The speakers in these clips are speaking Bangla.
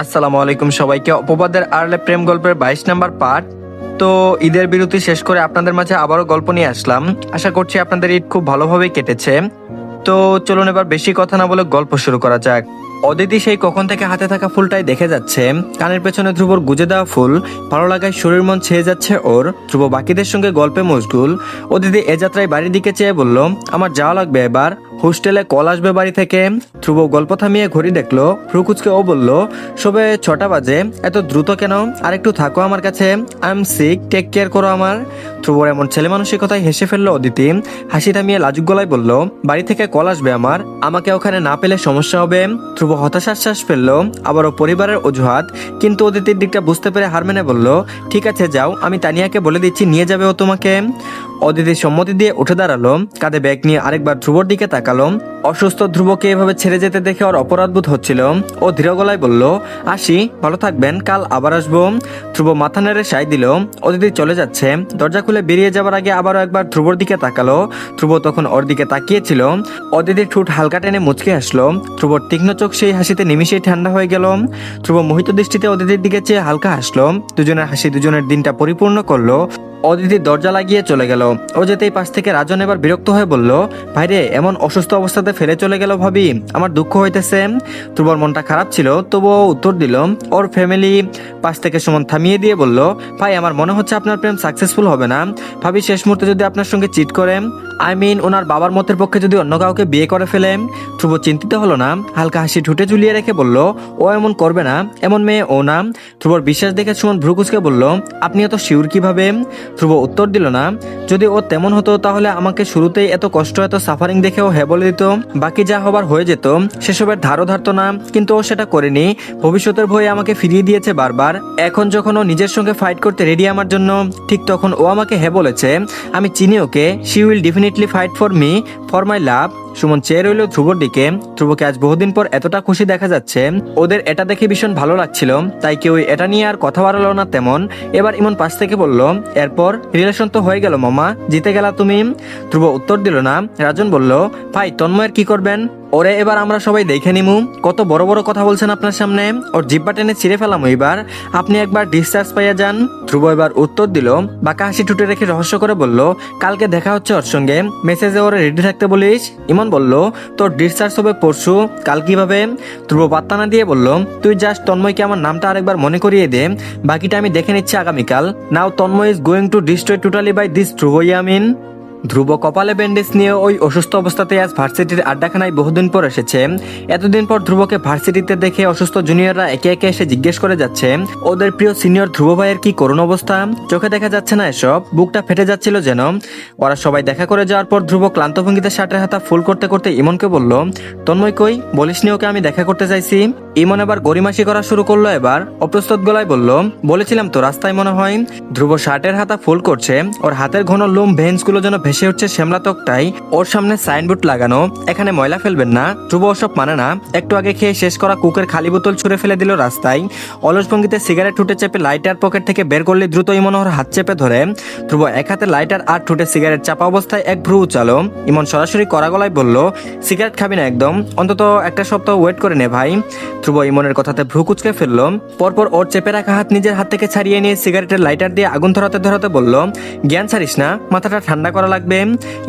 আসসালামু আলাইকুম সবাইকে। অপবাদের আড়ালে প্রেম গল্পের 22 নাম্বার পার্ট। তো ঈদের বিরতি শেষ করে আপনাদের মাঝে আবারও গল্প নিয়ে আসলাম। আশা করছি আপনাদের ঈদ খুব ভালোভাবেই কেটেছে। তো চলুন এবার বেশি কথা না বলে গল্প শুরু করা যাক। অদিতি সেই কখন থেকে হাতে থাকা ফুলটাই দেখে যাচ্ছে। কানের পেছনে ধ্রুবর গুজে দেওয়া ফুল, ভালো লাগায় শরীর মন ছেয়ে যাচ্ছে ওর। ধ্রুব বাকিদের সঙ্গে গল্পে মশগুল। অদিতি এ যাত্রায় বাড়ির দিকে চেয়ে বলল, আমার যাওয়া লাগবে এবার, হোস্টেলে কল আসবে বাড়ি থেকে। ধ্রুব গল্প থামিয়ে ঘড়ি দেখলো, ভ্রুকুচকে ও বলল, সবে 6টা বাজে, এত দ্রুত কেন? আর একটু থাকো আমার কাছে, I am sick, take care করো আমার। ধ্রুবর এমন ছেলে মানসিকতায় হেসে ফেললো অদিতি। হাসি থামিয়ে লাজুক গলায় বলল, বাড়ি থেকে কল আসবে আমার, আমাকে ওখানে না পেলে সমস্যা হবে। ধ্রুব হতাশার শ্বাস ফেললো, আবারও পরিবারের অজুহাত। কিন্তু অদিতির দিকটা বুঝতে পেরে হার মেনে বলল, ঠিক আছে যাও, আমি তানিয়াকে বলে দিচ্ছি নিয়ে যাবে ও তোমাকে। অদিতি সম্মতি দিয়ে উঠে দাঁড়ালো, কাঁধে ব্যাগ নিয়ে আরেকবার ধ্রুবর দিকে তাকালো। অসুস্থ ধ্রুবকে এভাবে ছেড়ে যেতে দেখে ওর অপরাধবোধ হচ্ছিল। ও ধীর গলায় বলল, আসি, ভালো থাকবেন, কাল আবার আসবো। ধ্রুব মাথা নেড়ে সায় দিল। অদিতি চলে যাচ্ছে। দরজা খুলে বেরিয়ে যাবার আগে আবারও একবার ধ্রুবর দিকে তাকালো। ধ্রুব তখন ওর দিকে তাকিয়েছিল। অদিতির ঠোঁট হালকা টেনে মুচকে আসলো। ধ্রুবর তীক্ষ্ণ চোখ সেই হাসিতে নিমিশেই ঠান্ডা হয়ে গেল। ধ্রুব মোহিত দৃষ্টিতে অদিতির দিকে চেয়ে হালকা হাসলো। দুজনের হাসি দুজনের দিনটা পরিপূর্ণ করলো। অদিতি দরজা লাগিয়ে চলে গেল। ও যেতেই পাশ থেকে রাজন এবার বিরক্ত হয়ে বলল, ভাইরে, এমন অসুস্থ অবস্থাতে ফেলে চলে গেল ভাবি, আমার দুঃখ হইতেছে। ধ্রুবর মনটা খারাপ ছিল, তবুও উত্তর দিল। ওর ফ্যামিলি পাশ থেকে সুমন থামিয়ে দিয়ে বলল, ভাই, আমার মনে হচ্ছে আপনার প্রেম সাকসেসফুল হবে না। ভাবি শেষ মুহূর্তে যদি আপনার সঙ্গে চিট করে, আই মিন ওনার বাবার মতের পক্ষে যদি অন্য কাউকে বিয়ে করে ফেলে। ধ্রুব চিন্তিত হলো না, হালকা হাসি ঠুটে ঝুলিয়ে রেখে বলল, ও এমন করবে না, এমন মেয়ে ও না। ধ্রুবর বিশ্বাস দেখে সুমন ভ্রুকুচকে বলল, আপনি এত শিওর কিভাবে? ধ্রুব উত্তর দিল না। যদি ও তেমন হতো তাহলে আমাকে শুরুতেই এত কষ্ট এত সাফারিং দেখেও হ্যাঁ বলে দিত, বাকি যা হবার হয়ে যেত, সেসবের ধারও ধারতো না। কিন্তু ও সেটা করেনি। ভবিষ্যতের ভয়ে আমাকে ফিরিয়ে দিয়েছে বারবার। এখন যখন ও নিজের সঙ্গে ফাইট করতে রেডি আমার জন্য, ঠিক তখন ও আমাকে হ্যাঁ বলেছে। আমি চিনি ওকে, she will definitely fight for me, for my love. Suman চেয়ে রইল ধ্রুবর দিকে। ধ্রুবকে আজ বহুদিন পর এতটা খুশি দেখা যাচ্ছে। ওদের এটা দেখে ভীষণ ভালো লাগছিল, তাই কেউ এটা নিয়ে আর কথা বাড়ালো না তেমন। এবার ইমন পাশ থেকে বলল, এরপর রিলেশন তো হয়ে গেল মামা, জিতে গেলা তুমি। ধ্রুব উত্তর দিল না। রাজন বলল, ভাই, তন্ময়ের কি করবেন? ওরে এবার আমরা সবাই দেখে নিমু, কত বড় বড় কথা বলছেন আপনার সামনে, ওর জিব্বা টেনে ছিঁড়ে ফেলাম এবার, আপনি একবার ডিসচার্জ পাইয়া যান। ধ্রুব এবার উত্তর দিল, বাঁকা হাসি টুটে রেখে রহস্য করে বলল, কালকে দেখা হচ্ছে ওর সঙ্গে, মেসেজে ওরে রেডি থাকতে বলিস। ইমন বলল, তোর ডিসচার্জ হবে পরশু, কাল কিভাবে? ধ্রুব পাত্তা না দিয়ে বলল, তুই জাস্ট তন্ময়কে আমার নামটা আরেকবার মনে করিয়ে দে, বাকিটা আমি দেখে নিচ্ছি আগামীকাল। Now Tanmoy is going to destroy totally by this Dhruba Yamin. Dhruba কপালে ব্যান্ডেজ নিয়ে ওই অসুস্থ অবস্থাতে আজ ভার্সিটির আড্ডাখানায় বহুদিন পর এসেছে। এতদিন পর ধ্রুবকে ভার্সিটিতে দেখে অসুস্থ জুনিয়ররা একে একে এসে জিজ্ঞেস করে যাচ্ছে, ওদের প্রিয় সিনিয়র ধ্রুব ভাইয়ের কি করুণ অবস্থা, চোখে দেখা যাচ্ছে না এসব, বুকটা ফেটে যাচ্ছিল যেন। ওরা সবাই দেখা করে যাওয়ার পর ধ্রুব ক্লান্ত ভঙ্গিতে শার্টের হাতা ফুল করতে করতে ইমনকে বলল, তন্ময় কই, বলিসনি ওকে আমি দেখা করতে চাইছি? ইমন এবার গরিমাসি করা শুরু করলো। এবার অপ্রস্তুত গলায় বলল, বলেছিলাম তো রাস্তায় মনে হয়। ধ্রুব শার্টের হাতা ফুল করছে, ওর হাতের ঘন লোম ভেন্সগুলো যেন ভেসে উঠছে শ্যামলা ত্বকটাই। ওর সামনে সাইনবোর্ড লাগানো, এখানে ময়লা ফেলবেন না। ধ্রুব ওসব মানে না। একটু আগে খেয়ে শেষ করা কুকের খালি বোতল ছুঁড়ে ফেলে দিল রাস্তায়। অলস ভঙ্গিতে সিগারেট ঠুটে চেপে লাইটার পকেট থেকে বের করলে দ্রুত ইমন ওর হাত চেপে ধরে। ধ্রুব এক হাতে লাইটার আর ঠুটে সিগারেট চাপা অবস্থায় এক ভ্রু উচালো। ইমন সরাসরি কড়া গলায় বলল, সিগারেট খাবি না একদম, অন্তত একটা সপ্তাহ ওয়েট করে নে ভাই। ধ্রুব ইমনের কথাতে ভ্রু কুচকে ফেলল। পরপর ওর চেপে রাখা হাত নিজের হাত থেকে ছাড়িয়ে নিয়ে সিগারেটের লাইটার দিয়ে আগুন ধরাতে ধরাতে বলল, জ্ঞান ছাড়িস না, মাথাটা ঠান্ডা করা লাগবে।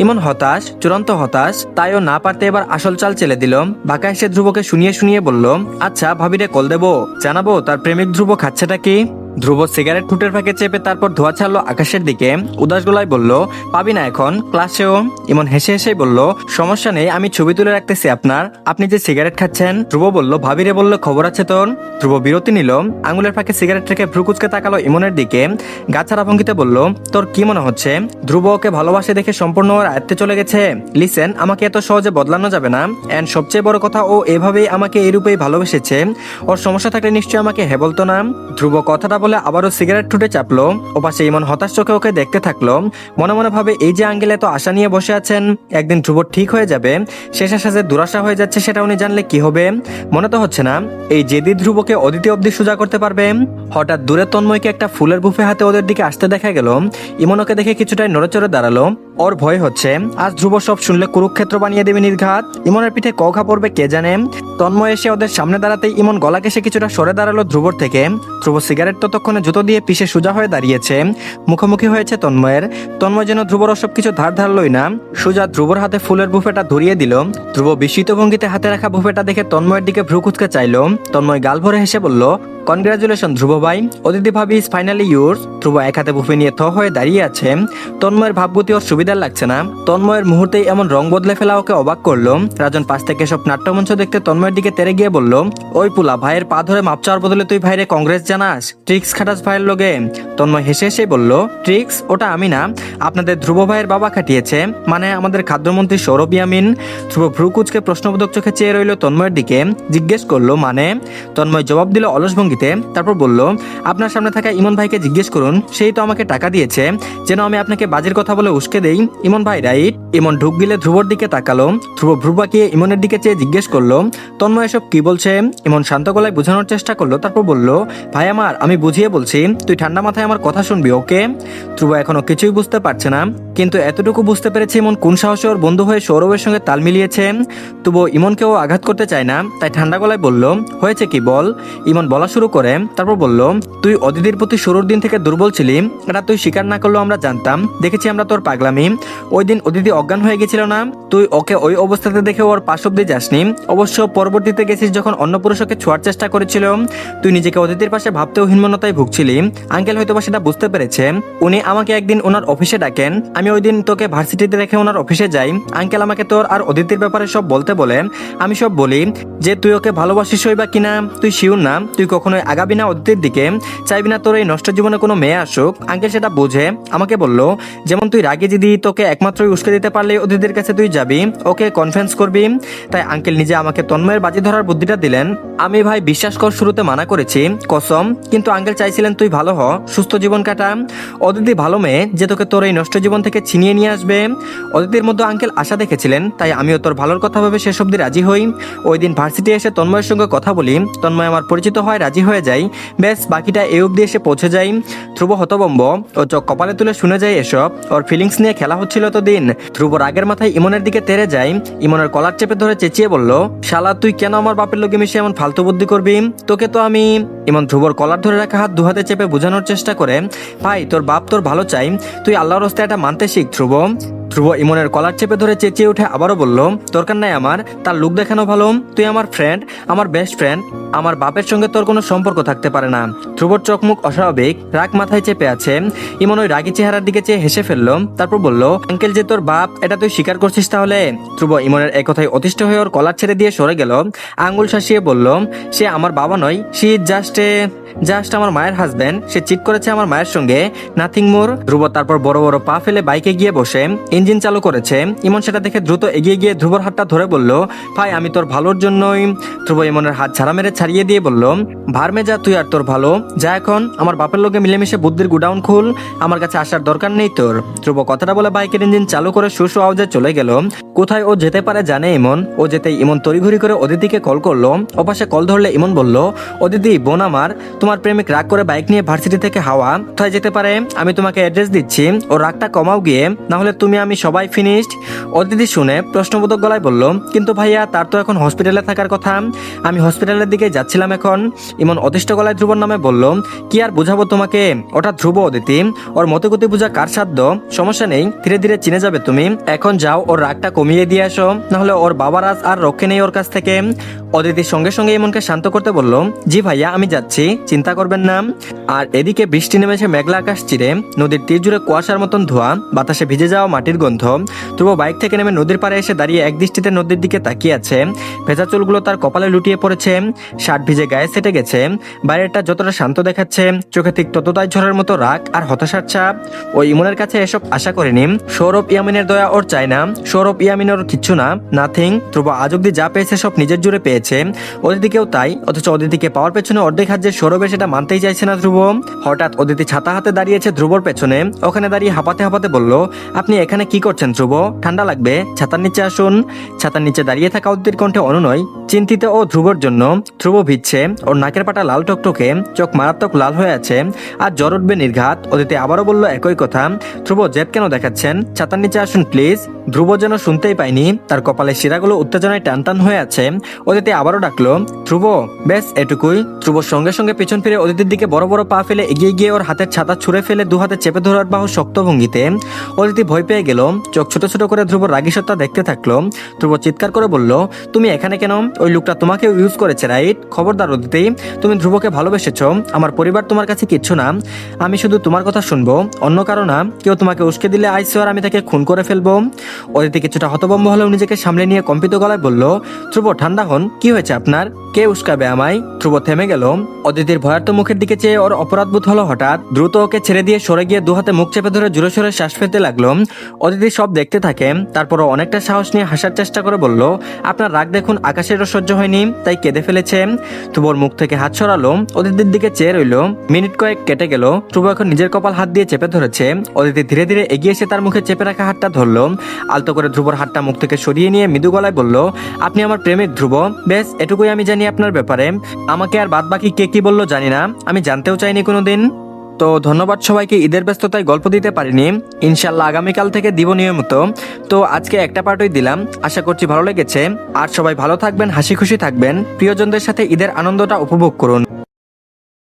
ইমন হতাশ, চূড়ান্ত হতাশ, তাইও না পারতে এবার আসল চাল চেলে দিল। বাঁকা এসে ধ্রুবকে শুনিয়ে শুনিয়ে বলল, আচ্ছা ভাবিরে কল দেবো, জানাবো তার প্রেমিক ধ্রুব খাচ্ছেটা কি। ধ্রুব সিগারেট ঠুটের ফাঁকে চেপে তারপর ধোয়া ছাড়লো আকাশের দিকে। উদাস গলায় বলল, পাবি না এখন, ক্লাসেও। ইমন হেসে হেসেই বলল, সমস্যা নেই, আমি ছবি তুলে রাখতেছি আপনার, আপনি যে সিগারেট খাচ্ছেন। ধ্রুব বলল, ভাবিরে বললো খবর আছে তোর। ধ্রুব বিরতি নিল, আঙুলের ফাঁকে সিগারেট রেখে ভ্রু কুচকে তাকালো ইমনের দিকে। গাছাড়া ভঙ্গিতে বলল, তোর কি মনে হচ্ছে ধ্রুব ওকে ভালোবাসে দেখে সম্পূর্ণ ওর আয়ত্তে চলে গেছে? লিসেন, আমাকে এত সহজে বদলানো যাবে না। এন্ড সবচেয়ে বড় কথা, ও এভাবেই আমাকে এরূপেই ভালোবেসেছে। ওর সমস্যা থাকলে নিশ্চয়ই আমাকে হ্যাঁ বলতো না। ধ্রুব কথাটা বলে আবারও সিগারেট ঠুটে চাপলো। ওপাশে ইমন হতাশ চোখে ওকে দেখতে থাকলো। মনে মনে ভাবে, এই যে আঙ্কেল এত আশা নিয়ে বসে আছেন, একদিন ধ্রুব ঠিক হয়ে যাবে। শেষ আশা যে দুরাশা হয়ে যাচ্ছে সেটা উনি জানলে কি হবে? মনে তো হচ্ছে না এই জেদি ধ্রুবকে অদিতি অব্দি সোজা করতে পারবে। হঠাৎ দূরে তন্ময়কে একটা ফুলের বুফে হাতে ওদের দিকে আসতে দেখা গেল। ইমন ওকে দেখে কিছুটাই নড়েচড়ে দাঁড়ালো। ওর ভয় হচ্ছে আজ ধ্রুব সব শুনলে কুরুক্ষেত্র বানিয়ে দেবে নির্ঘাত। ইমনের পিঠে কঘা পড়বে কে জানে। তন্ময় এসে ওদের সামনে দাঁড়াতেই ইমন গলা ঘেঁষে কিছুটা সরে দাঁড়ালো ধ্রুবর থেকে। ধ্রুব সিগারেট ততক্ষণে জুতো দিয়ে পিষে সোজা হয়ে দাঁড়িয়েছে, মুখোমুখি হয়েছে তন্ময়ের। তন্ময় যেন ধ্রুবর ওসব কিছু ধার ধারলই না, সোজা ধ্রুবর হাতে ফুলের বুফেটা ধরিয়ে দিল। ধ্রুব বিস্মিত ভঙ্গিতে হাতে রাখা বুফেটা দেখে তন্ময়ের দিকে ভ্রু কুঁচকে চাইল। তন্ময় গাল ভরে হেসে বলল, কনগ্রাচুলেশন ধ্রুব ভাই, অদিতি ভাবি ইজ ফাইনালি ইউর। ধ্রুব এক হাতে বুফে নিয়ে হয়ে দাঁড়িয়ে আছে। তন্ময়ের ভাবগতি ওর সুবিধার লাগছে না। তন্ময়ের মুহূর্তেই এমন রং বদলে ফেলা ওকে অবাক করলো। রাজন পাশ থেকে সব নাট্যমঞ্চ দেখতে তন্ময়ের দিকে তেরে গিয়ে বলল, ওই পুলা, ভাইয়ের পা ধরে মাপ চাওয়ার বদলে তুই ভাইরে কংগ্রেস জানাস, ট্রিক্স খাটাস ভাইয়ের লগে। তন্ময় হেসে হেসে বলল, ট্রিক্স? ওটা আমি না, আপনাদের ধ্রুব ভাইয়ের বাবা খাটিয়েছে, মানে আমাদের খাদ্যমন্ত্রী সৌরভ ইয়ামিন। ধ্রুব ভ্রু কুচকে প্রশ্নবোধক চোখে চেয়ে রইল তন্ময়ের দিকে, জিজ্ঞেস করলো মানে? তন্ময় জবাব দিল অলস ভঙ্গিতে, তারপর বলল, আপনার সামনে থাকা ইমন ভাইকে জিজ্ঞেস করুন, সেই তো আমাকে টাকা দিয়েছে যেন আমি আপনাকে বাজির কথা বলে উস্কে দেই। ইমন ভাই রাইট? ইমন ঢুক গিলে ধ্রুবর দিকে তাকালো। ধ্রুব ভ্রু বাঁকিয়ে ইমনের দিকে চেয়ে জিজ্ঞেস করলো, তন্ময় এসব কি বলছে? ইমন শান্ত গলায় বোঝানোর চেষ্টা করলো, তারপর বলল, ভাই আমার, আমি বুঝিয়ে বলছি, তুই ঠান্ডা মাথায় আমার কথা শুনবি, ওকে? ধ্রুব এখনো কিছুই বুঝতে পারছে না, কিন্তু এতটুকু বুঝতে পেরেছে ইমন কোন সাহসে ওর বন্ধু হয়ে সৌরভের সঙ্গে তাল মিলিয়েছে। তবুও ইমনকেও আঘাত করতে চায় না, তাই ঠান্ডা গলায় বলল, হয়েছে কি বল। ইমন বলা শুরু করে, তারপর বলল, তুই অদিতির প্রতি শুরুর দিন থেকে দুর্বল ছিলি, এটা তুই স্বীকার না করলেও আমরা জানতাম, দেখেছি আমরা তোর পাগলামি। ওই দিন অদিতি অজ্ঞান হয়ে গেছিল না, তুই ওকে ওই অবস্থাতে দেখে ওর পাশ অব্দি যাসনি। অবশ্য পরবর্তীতে গেছিস যখন অন্য পুরুষকে ছোঁয়ার চেষ্টা করেছিল, তুই নিজেকে অদিতির পাশে ভাবতেও হীনমন্যতায় ভুগছিলি। আঙ্কেল হয়তো বা সেটা বুঝতে পেরেছে। উনি আমাকে একদিন ওনার অফিসে ডাকেন, আমি ওই দিন তোকে ভার্সিটিতে রেখে ওনার অফিসে যাই। আঙ্কেল আমাকে তোর আর অদিতির ব্যাপারে সব বলতে বলে, আমি সব বলি যে তুই ওকে ভালোবাসিস বা কিনা তুই শিওর না, তুই কখনোই আগাবি না অদিতির দিকে, চাইবি না তোর এই নষ্ট জীবনে কোনো মেয়ে আসুক। আঙ্কেল সেটা বুঝে আমাকে বলল, যেমন তুই রাগে দিদি, তোকে একমাত্রই উস্কে দিতে পারলে অদিতির কাছে তুই যাবি, ওকে কনফারেন্স করবি। তাই আঙ্কেল নিজে আমাকে তন্ময়ের বাজি ধরার বুদ্ধিটা দিলেন। আমি ভাই বিশ্বাস কর শুরুতে মানা করেছি, কসম, কিন্তু আঙ্কেল চাইছিলেন তুই ভালো হ, সুস্থ জীবন কাটা। অদিতি ভালো মেয়ে যে তোকে তোর এই নষ্ট জীবন থেকে ছিনিয়ে নিয়ে আসবে। অদিতির মধ্যে আঙ্কেল আশা দেখেছিলেন, তাই আমিও তোর ভালোর কথা ভেবে শেষ অব্দি রাজি হই। ওই দিন ভার্সিটি এসে তন্ময়ের সঙ্গে কথা বলি, তন্ময় আমার পরিচিত হয়, রাজি হয়ে যাই, ব্যাস বাকিটা এই অব্দি এসে পৌঁছে যাই। ধ্রুব হতবম্ব, ও চোখ কপালে তুলে শুনে যায় এসব। ওর ফিলিংস নিয়ে খেলা হচ্ছিল তো দিন। ধ্রুব রাগের মাথায় ইমনের দিকে তেরে যায়, ইমনের কলার চেপে ধরে চেঁচিয়ে বলল, শালা তুই কেন আমার বাপের লোকে মিশে এমন ফালতু বুদ্ধি করবি? তোকে তো আমি। ইমন ধ্রুবর কলার ধরে রাখা হাত দুহাতে চেপে বোঝানোর চেষ্টা করে, ভাই তোর বাপ তোর ভালো চাই, তুই আল্লাহর রাস্তায় এটা মানতে শিখ ধ্রুব। ধ্রুব ইমনের কলার চেপে ধরে চেঁচিয়ে উঠে আবারও বলল, দরকার নাই আমার তার লুক দেখানো ভালো, তুই আমার ফ্রেন্ড, আমার বেস্ট ফ্রেন্ড, আমার বাপের সঙ্গে তোর কোনো সম্পর্ক থাকতে পারে না। ধ্রুবর চোখ মুখ অস্বাভাবিক, রাগ মাথায় চেপে আছে। ইমন ওই রাগী চেহারার দিকে চেয়ে হেসে ফেললো, তারপর বলল, আঙ্কেল যে তোর বাপ এটা তুই স্বীকার করছিস তাহলে? ধ্রুব ইমনের এক কথায় অতিষ্ঠ হয়ে ওর কলার ছেড়ে দিয়ে সরে গেল, আঙ্গুল শাসিয়ে বলল, সে আমার বাবা নয়, সে জাস্ট আমার মায়ের হাজবেন্ড, সে চিট করেছে আমার মায়ের সঙ্গে, নাথিং মোর। ধ্রুব তারপর বড় বড় পা ফেলে বাইকে গিয়ে বসে ইঞ্জিন চালু করেছে। ইমন সেটা দেখে দ্রুত এগিয়ে গিয়ে ধ্রুবর হাতটা ধরে বলল, ভাই আমি তোর ভালোর জন্যই। ধ্রুব ইমনের হাত ঝাড়া মেরে ছাড়িয়ে দিয়ে বলল, ভারমে যা তুই আর তোর ভালো, যা এখন আমার বাপের লোকে মিলেমিশে বুদ্ধির গুডাউন খুল, আমার কাছে আসার দরকার নেই তোর। ধ্রুব কথাটা বলে বাইকের ইঞ্জিন চালু করে শুশু আওয়াজে চলে গেল। কোথায় ও যেতে পারে জানে ইমন। ও যেতেই ইমন তড়িঘড়ি করে অদিতিকে কল করলো। ওপাশে কল ধরলে ইমন বলল, অদিতি বোন আমার, তোমার প্রেমিক রাগ করে বাইক নিয়ে ভার্সিটি থেকে হাওয়া, কোথায় যেতে পারে আমি তোমাকে অ্যাড্রেস দিচ্ছি, ও রাগটা কমাও গিয়ে, না হলে তুমি আমি সবাই ফিনিশড। অদিতি শুনে প্রশ্নবোধক গলায় বলল, কিন্তু ভাইয়া তার তো এখন হসপিটালে থাকার কথা, আমি হসপিটালের দিকে যাচ্ছিলাম এখন। ইমন অতিষ্ঠ গলায় ধ্রুবর নামে বলল, কি আর বুঝাবো তোমাকে, ওটা ধ্রুব অদিতি, ওর মতে গতি বুঝা কার সাধ্য, সমস্যা নেই, ধীরে ধীরে চিনে যাবে তুমি, এখন যাও ওর রাগটা কমিয়ে দিয়ে আসো, নাহলে ওর বাবার আজ আর রক্ষে নেই ওর কাছ থেকে। অদিতির সঙ্গে সঙ্গে ইমনকে শান্ত করতে বলল, জি ভাইয়া আমি যাচ্ছি, চিন্তা করবেন না। আর এদিকে বৃষ্টি নেমেছে মেঘলা আকাশ চিরে, নদীর তীর জুড়ে কুয়াশার মতন ধোঁয়া, বাতাসে ভিজে যাওয়া মাটির গন্ধ। ধ্রুব বাইক থেকে নেমে নদীর পাড়ে এসে দাঁড়িয়ে এক দৃষ্টিতে নদীর দিকে তাকিয়ে আছে। ভেজা চুলগুলো তার কপালে লুটিয়ে পড়েছে, শার্ট ভিজে গায়ে সেটে গেছে। বাইরেটা যতটা শান্ত দেখাচ্ছে, চোখে ঠিক ততটাই ঝড়ের মতো রাগ আর হতাশার ছাপ। ওই ইমনের কাছে এসব আশা করেনি। সৌরভ ইয়ামিনের দয়া ওর চায় না, সৌরভ ইয়ামিনের কিচ্ছু না, নাথিং। ধ্রুব আজ অব্দি যা পেয়েছে সব নিজের জুড়ে পেয়েছে। পেয়েছে, অদিতিকেও তাই। অথচ অদিতিকে পাওয়ার পেছনে অর্ধেক হাত যে সৌরভের সেটা মানতেই চাইছে না ধ্রুব। হঠাৎ অদিতি ছাতা হাতে দাঁড়িয়েছে ধ্রুবর পেছনে, ওখানে দাঁড়িয়ে হাঁপাতে হাঁপাতে বলল, আপনি এখানে কি করছেন ধ্রুব? ঠান্ডা লাগবে, ছাতার নিচে আসুন। ছাতার নিচে দাঁড়িয়ে থাকা অদিতির কণ্ঠে অনুনয়, চিন্তিত ও ধ্রুবর জন্য। ধ্রুব ভিজছে, ওর নাকের পাটা লাল টকটকে, চোখ মারাত্মক লাল হয়ে আছে, আর জ্বর উঠবে নির্ঘাত। অদিতি আবারও বলল একই কথা। ধ্রুব, জেদ কেন দেখাচ্ছেন? ছাতার নিচে আসুন প্লিজ। ধ্রুব যেন শুনতেই পায়নি, তার কপালের শিরাগুলো উত্তেজনায় টান টান হয়ে আছে। অদিতি আবারও ডাকলো, ধ্রুব, ব্যাস এটুকুই। ধ্রুব সঙ্গে সঙ্গে পিছন ফিরে অদিতির দিকে বড় বড় পা ফেলে এগিয়ে গিয়ে ওর হাতের ছাতা ছুঁড়ে ফেলে দু হাতে চেপে ধরার বাহু শক্ত ভঙ্গিতে। অদিতি ভয় পেয়ে গেল, চোখ ছোট ছোট করে ধ্রুবর রাগী সত্তা দেখতে থাকলো। ধ্রুব চিৎকার করে বলল, তুমি এখানে কেন? ওই লোকটা তোমাকে ইউজ করেছে, রাইট? খবরদার অদিতি, তুমি ধ্রুবকে ভালোবেসেছো, আমার পরিবার তোমার কাছে কিচ্ছু না। আমি শুধু তোমার কথা শুনবো, অন্য কারো না। কেউ তোমাকে উস্কে দিলে আইসিওর আমি তাকে খুন করে ফেলবো। অদিতি কিছুটা হতভম্ব হলেও নিজেকে সামলে নিয়ে কম্পিত গলায় বলল, ধ্রুব ঠান্ডা হন, কি হয়েছে আপনার? কে উস্কাবে আমায়? ধ্রুব থেমে গেল। অদিতির ভয়ার্ত মুখের দিকে চেয়ে ওর অপরাধবোধ হলো হঠাৎ। দ্রুত ওকে ছেড়ে দিয়ে সরে গিয়ে দু হাতে মুখ চেপে ধরে জোরে সোরে শ্বাস ফেলতে লাগলো। অদিতি সব দেখতে থাকে, তারপরও অনেকটা সাহস নিয়ে হাসার চেষ্টা করে বলল, আপনার রাগ দেখুন আকাশেরও সহ্য হয়নি, তাই কেঁদে ফেলেছে। ধ্রুবর মুখ থেকে হাত সরালো, অদিতির দিকে চেয়ে রইল। মিনিট কয়েক কেটে গেল। ধ্রুব এখন নিজের কপাল হাত দিয়ে চেপে ধরেছে। অদিতি ধীরে ধীরে এগিয়ে এসে তার মুখে চেপে রাখা হাতটা ধরলো। আলতো করে ধ্রুবর হাতটা মুখ থেকে সরিয়ে নিয়ে মৃদু গলায় বলল, আপনি আমার প্রেমিক ধ্রুব, বেশ এটুকুই আমি জানি আপনার ব্যাপারে। আমাকে আর বাদ বাকি কে কি বললো জানি না, আমি জানতেও চাইনি কোনোদিন। তো ধন্যবাদ সবাইকে, ঈদের ব্যস্ততায় গল্প দিতে পারিনি, ইনশাল্লাহ আগামীকাল থেকে দিব নিয়মিত। তো আজকে একটা পার্টই দিলাম, আশা করছি ভালো লেগেছে। আর সবাই ভালো থাকবেন, হাসি খুশি থাকবেন, প্রিয়জনদের সাথে ঈদের আনন্দটা উপভোগ করুন।